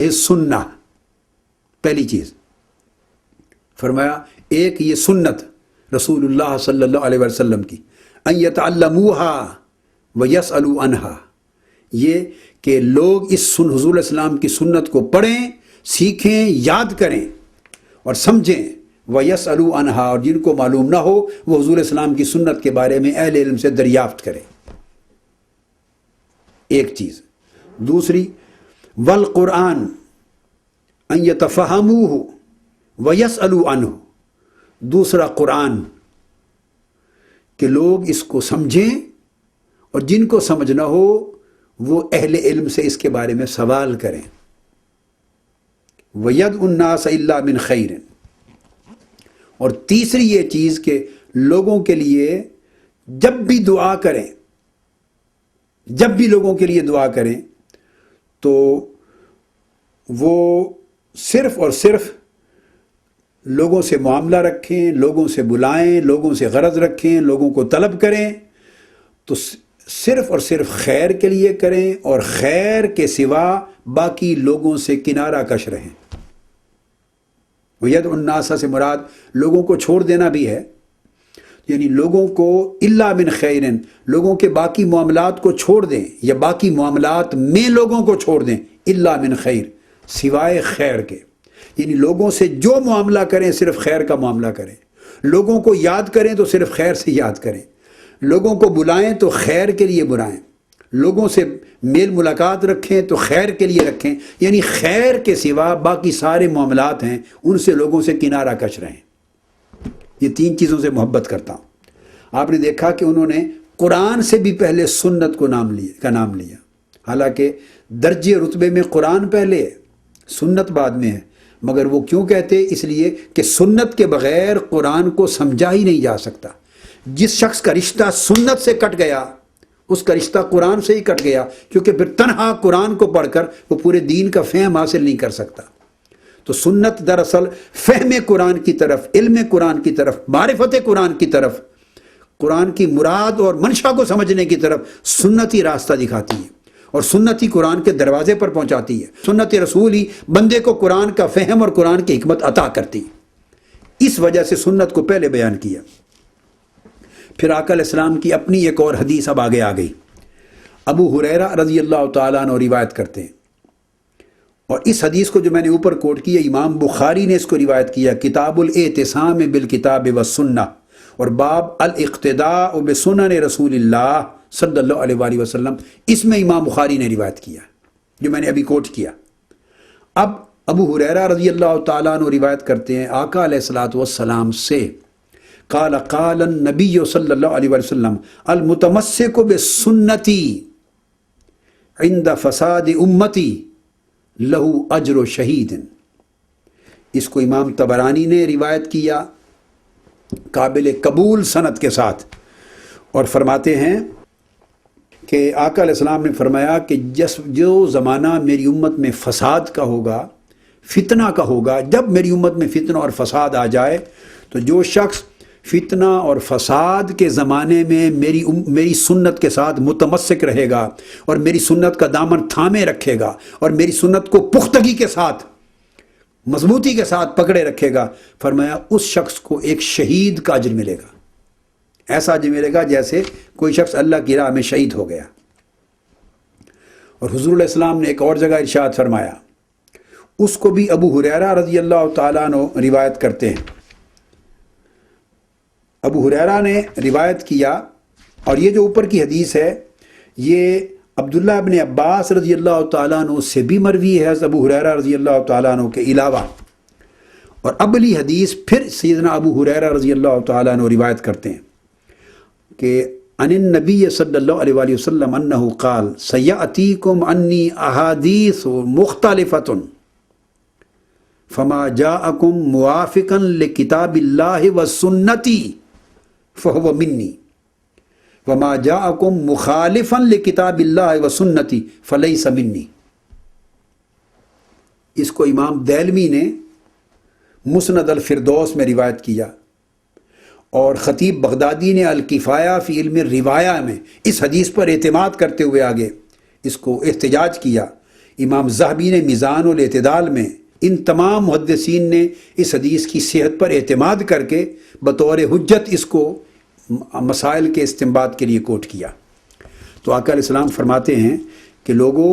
سننا، پہلی چیز فرمایا ایک یہ سنت رسول اللہ صلی اللہ علیہ وسلم کی، ان یتعلموها ویسألوا عنہا، یہ کہ لوگ اس حضور علیہ السلام کی سنت کو پڑھیں، سیکھیں، یاد کریں اور سمجھیں، ویسألوا عنہا، اور جن کو معلوم نہ ہو وہ حضور علیہ السلام کی سنت کے بارے میں اہل علم سے دریافت کریں، ایک چیز۔ دوسری والقرآن ان یتفہموہ ویسألوا عنہ، دوسرا قرآن کہ لوگ اس کو سمجھیں اور جن کو سمجھ نہ ہو وہ اہل علم سے اس کے بارے میں سوال کریں۔ وَيَدْعُ النَّاسَ إِلَّا مِنْ خَيْرٍ، اور تیسری یہ چیز کہ لوگوں کے لیے جب بھی دعا کریں، جب بھی لوگوں کے لیے دعا کریں تو وہ صرف اور صرف لوگوں سے معاملہ رکھیں، لوگوں سے بلائیں، لوگوں سے غرض رکھیں، لوگوں کو طلب کریں تو صرف اور صرف خیر کے لیے کریں اور خیر کے سوا باقی لوگوں سے کنارہ کش رہیں۔ وَيَدْعُ النَّاسَ سے مراد لوگوں کو چھوڑ دینا بھی ہے، یعنی لوگوں کو الا من خیرن، لوگوں کے باقی معاملات کو چھوڑ دیں یا باقی معاملات میں لوگوں کو چھوڑ دیں، الا من خیر، سوائے خیر کے، یعنی لوگوں سے جو معاملہ کریں صرف خیر کا معاملہ کریں، لوگوں کو یاد کریں تو صرف خیر سے یاد کریں، لوگوں کو بلائیں تو خیر کے لیے بلائیں، لوگوں سے میل ملاقات رکھیں تو خیر کے لیے رکھیں، یعنی خیر کے سوا باقی سارے معاملات ہیں ان سے لوگوں سے کنارہ کش رہیں۔ یہ تین چیزوں سے محبت کرتا ہوں۔ آپ نے دیکھا کہ انہوں نے قرآن سے بھی پہلے سنت کو نام لیا، حالانکہ درجے رتبے میں قرآن پہلے ہے، سنت بعد میں ہے، مگر وہ کیوں کہتے؟ اس لیے کہ سنت کے بغیر قرآن کو سمجھا ہی نہیں جا سکتا۔ جس شخص کا رشتہ سنت سے کٹ گیا اس کا رشتہ قرآن سے ہی کٹ گیا، کیونکہ پھر تنہا قرآن کو پڑھ کر وہ پورے دین کا فہم حاصل نہیں کر سکتا۔ تو سنت دراصل فہم قرآن کی طرف، علم قرآن کی طرف، معرفت قرآن کی طرف، قرآن کی مراد اور منشا کو سمجھنے کی طرف سنتی راستہ دکھاتی ہے اور سنتی قرآن کے دروازے پر پہنچاتی ہے۔ سنت رسول ہی بندے کو قرآن کا فہم اور قرآن کی حکمت عطا کرتی ہے، اس وجہ سے سنت کو پہلے بیان کیا۔ پھر آقا علیہ السلام کی اپنی ایک اور حدیث اب آگے آ گئی۔ ابو ہریرہ رضی اللہ تعالیٰ عنہ روایت کرتے ہیں، اور اس حدیث کو جو میں نے اوپر کوٹ کیا امام بخاری نے اس کو روایت کیا، کتاب الاعتصام بالکتاب والسنہ، اور باب الاقتداء بسنن رسول اللہ صلی اللہ علیہ وآلہ وسلم، اس میں امام بخاری نے روایت کیا جو میں نے ابھی کوٹ کیا۔ اب ابو ہریرہ رضی اللہ تعالیٰ عنہ روایت کرتے ہیں آقا علیہ الصلوۃ والسلام سے، قال قال النبی صلی اللہ علیہ وسلم المتمسک بسنتی عند فساد امتی لہو اجر شہید۔ اس کو امام طبرانی نے روایت کیا قابل قبول سند کے ساتھ، اور فرماتے ہیں کہ آقا علیہ السلام نے فرمایا کہ جو زمانہ میری امت میں فساد کا ہوگا، فتنہ کا ہوگا، جب میری امت میں فتنہ اور فساد آ جائے تو جو شخص فتنہ اور فساد کے زمانے میں میری سنت کے ساتھ متمسک رہے گا اور میری سنت کا دامن تھامے رکھے گا اور میری سنت کو پختگی کے ساتھ، مضبوطی کے ساتھ پکڑے رکھے گا، فرمایا اس شخص کو ایک شہید کا اجر ملے گا، ایسا اجر ملے گا جیسے کوئی شخص اللہ کی راہ میں شہید ہو گیا۔ اور حضور علیہ السلام نے ایک اور جگہ ارشاد فرمایا، اس کو بھی ابو ہریرہ رضی اللہ تعالیٰ عنہ روایت کرتے ہیں۔ ابو ہریرہ نے روایت کیا، اور یہ جو اوپر کی حدیث ہے یہ عبداللہ ابن عباس رضی اللہ تعالیٰ عنہ سے بھی مروی ہے ابو ہریرہ رضی اللہ تعالیٰ عنہ کے علاوہ، اور اگلی حدیث پھر سیدنا ابو ہریرہ رضی اللہ تعالیٰ عنہ روایت کرتے ہیں کہ عن النبی صلی اللہ علیہ وآلہ وسلم انہ قال سیأتیکم انی احادیث مختلفۃ فما جاءکم موافقا لکتاب اللہ وسنتی فہو منی وما جاءکم مخالفا لکتاب اللہ وسنتی فلیس منی۔ اس کو امام دیلمی نے مسند الفردوس میں روایت کیا، اور خطیب بغدادی نے الکفایہ فی علم الروایہ میں اس حدیث پر اعتماد کرتے ہوئے آگے اس کو احتجاج کیا۔ امام ذہبی نے میزان الاعتدال میں ان تمام محدثین نے اس حدیث کی صحت پر اعتماد کر کے بطور حجت اس کو مسائل کے استنباط کے لیے کوٹ کیا۔ تو آقا علیہ السلام فرماتے ہیں کہ لوگوں،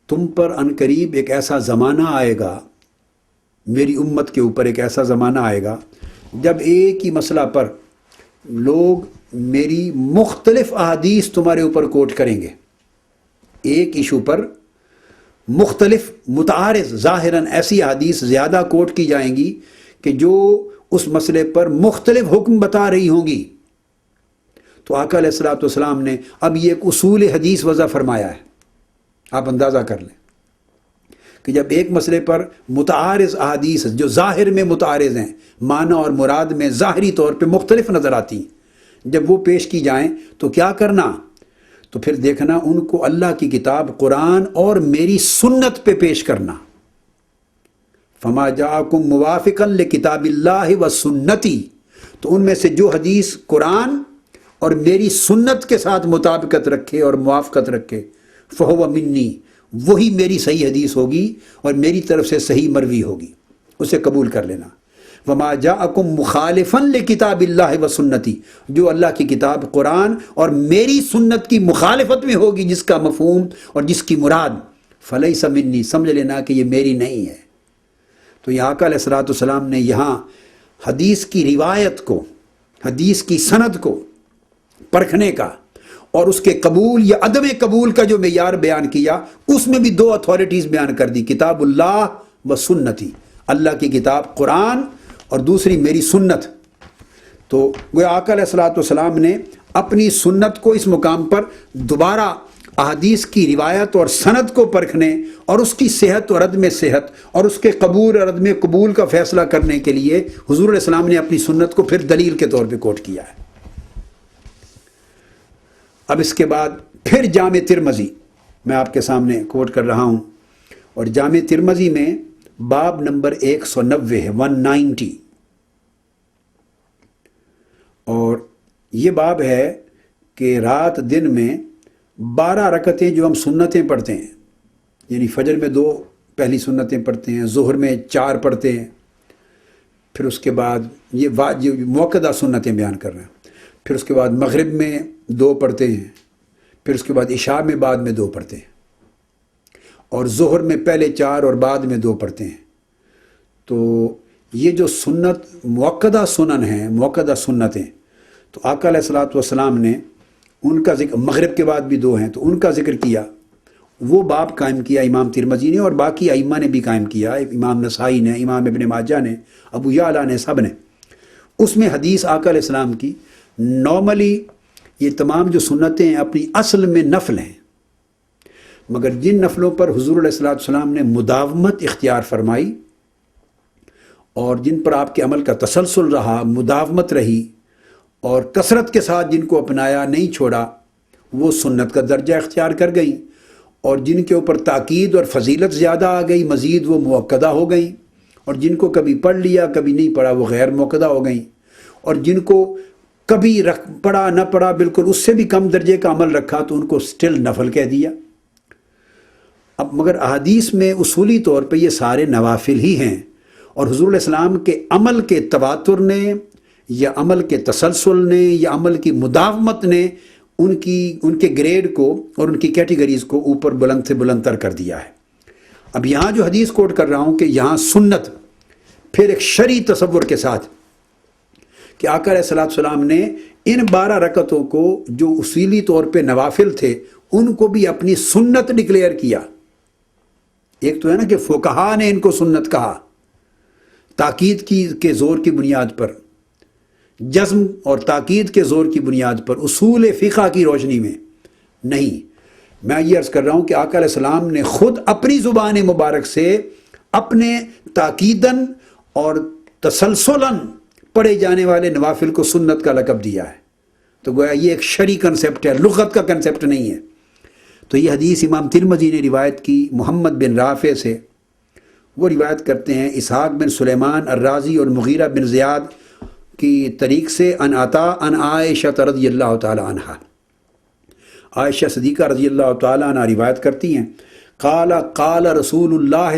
تم پر عنقریب ایک ایسا زمانہ آئے گا، میری امت کے اوپر ایک ایسا زمانہ آئے گا جب ایک ہی مسئلہ پر لوگ میری مختلف احادیث تمہارے اوپر کوٹ کریں گے۔ ایک ایشو پر مختلف متعارض ظاہراً ایسی احادیث زیادہ کوٹ کی جائیں گی کہ جو اس مسئلے پر مختلف حکم بتا رہی ہوں گی۔ تو آقا علیہ الصلوۃ والسلام نے اب یہ ایک اصول حدیث وضع فرمایا ہے، آپ اندازہ کر لیں کہ جب ایک مسئلے پر متعارض احادیث جو ظاہر میں متعارض ہیں، معنی اور مراد میں ظاہری طور پہ مختلف نظر آتی ہیں، جب وہ پیش کی جائیں تو کیا کرنا؟ تو پھر دیکھنا ان کو اللہ کی کتاب قرآن اور میری سنت پہ پیش کرنا۔ فما جاءکم موافقا لکتاب اللہ و سنتی، تو ان میں سے جو حدیث قرآن اور میری سنت کے ساتھ مطابقت رکھے اور موافقت رکھے فہو منی، وہی میری صحیح حدیث ہوگی اور میری طرف سے صحیح مروی ہوگی، اسے قبول کر لینا۔ وما جاءکم مخالفا لکتاب اللہ و سنتی، جو اللہ کی کتاب قرآن اور میری سنت کی مخالفت میں ہوگی، جس کا مفہوم اور جس کی مراد فلیس منی، سمجھ لینا کہ یہ میری نہیں ہے۔ تو یہ آقا علیہ الصلوۃ والسلام نے یہاں حدیث کی روایت کو، حدیث کی سند کو پرکھنے کا اور اس کے قبول یا عدم قبول کا جو معیار بیان کیا، اس میں بھی دو اتھارٹیز بیان کر دی، کتاب اللہ و سنتی، اللہ کی کتاب قرآن اور دوسری میری سنت۔ تو وہ آقا علیہ الصلوۃ والسلام نے اپنی سنت کو اس مقام پر دوبارہ احادیث کی روایت اور سند کو پرکھنے اور اس کی صحت اور عدم صحت اور اس کے قبول اور عدم قبول کا فیصلہ کرنے کے لیے حضور علیہ السلام نے اپنی سنت کو پھر دلیل کے طور پہ کوٹ کیا ہے۔ اب اس کے بعد پھر جامع ترمذی میں آپ کے سامنے کوٹ کر رہا ہوں، اور جامع ترمذی میں باب نمبر 190 ہے، 190، اور یہ باب ہے کہ رات دن میں 12 رکعتیں جو ہم سنتیں پڑھتے ہیں، یعنی فجر میں 2 پہلی سنتیں پڑھتے ہیں، ظہر میں 4 پڑھتے ہیں، پھر اس کے بعد یہ موقدہ سنتیں بیان کر رہے ہیں، پھر اس کے بعد مغرب میں 2 پڑھتے ہیں، پھر اس کے بعد عشاء میں بعد میں 2 پڑھتے ہیں، اور ظہر میں پہلے 4 اور بعد میں 2 پڑھتے ہیں۔ تو یہ جو سنت موقدہ سنن ہیں، موقدہ سنتیں، تو آقا علیہ الصلوۃ والسلام نے ان کا ذکر، مغرب کے بعد بھی 2 ہیں تو ان کا ذکر کیا، وہ باب قائم کیا امام ترمذی نے، اور باقی ائمہ نے بھی قائم کیا، امام نسائی نے، امام ابن ماجہ نے، ابو یعلا نے، سب نے۔ اس میں حدیث آقا علیہ السلام کی نارملی یہ تمام جو سنتیں ہیں اپنی اصل میں نفل ہیں، مگر جن نفلوں پر حضور علیہ الصلوۃ والسلام نے مداومت اختیار فرمائی اور جن پر آپ کے عمل کا تسلسل رہا، مداومت رہی اور کثرت کے ساتھ جن کو اپنایا، نہیں چھوڑا، وہ سنت کا درجہ اختیار کر گئیں، اور جن کے اوپر تاکید اور فضیلت زیادہ آ گئی، مزید وہ موقدہ ہو گئیں، اور جن کو کبھی پڑھ لیا کبھی نہیں پڑھا وہ غیر موقدہ ہو گئیں، اور جن کو کبھی پڑھا نہ پڑھا بالکل اس سے بھی کم درجے کا عمل رکھا تو ان کو سٹل نفل کہہ دیا۔ اب مگر احادیث میں اصولی طور پہ یہ سارے نوافل ہی ہیں، اور حضور علیہ السلام کے عمل کے تواتر نے یا عمل کے تسلسل نے یا عمل کی مداومت نے ان کے گریڈ کو اور ان کی کیٹیگریز کو اوپر بلند سے بلند تر کر دیا ہے۔ اب یہاں جو حدیث کوٹ کر رہا ہوں کہ یہاں سنت پھر ایک شرعی تصور کے ساتھ کہ آقا علیہ الصلوۃ والسلام نے ان 12 رکعتوں کو جو اصولی طور پہ نوافل تھے ان کو بھی اپنی سنت ڈکلیئر کیا۔ ایک تو ہے نا کہ فقہا نے ان کو سنت کہا، تاکید کے زور کی بنیاد پر، جزم اور تاکید کے زور کی بنیاد پر، اصول فقہ کی روشنی میں نہیں۔ میں یہ عرض کر رہا ہوں کہ آقا علیہ السلام نے خود اپنی زبان مبارک سے اپنے تاکیداً اور تسلسلاً پڑھے جانے والے نوافل کو سنت کا لقب دیا ہے۔ تو گویا یہ ایک شرعی کنسیپٹ ہے، لغت کا کنسیپٹ نہیں ہے۔ تو یہ حدیث امام ترمذی نے روایت کی محمد بن رافع سے، وہ روایت کرتے ہیں اسحاق بن سلیمان الرازی اور مغیرہ بن زیاد کی طریق سے ان عطا ان عائشہ رضی اللہ تعالی عنہا، عائشہ صدیقہ رضی اللہ تعالی عنہ روایت کرتی ہیں قال قال رسول اللہ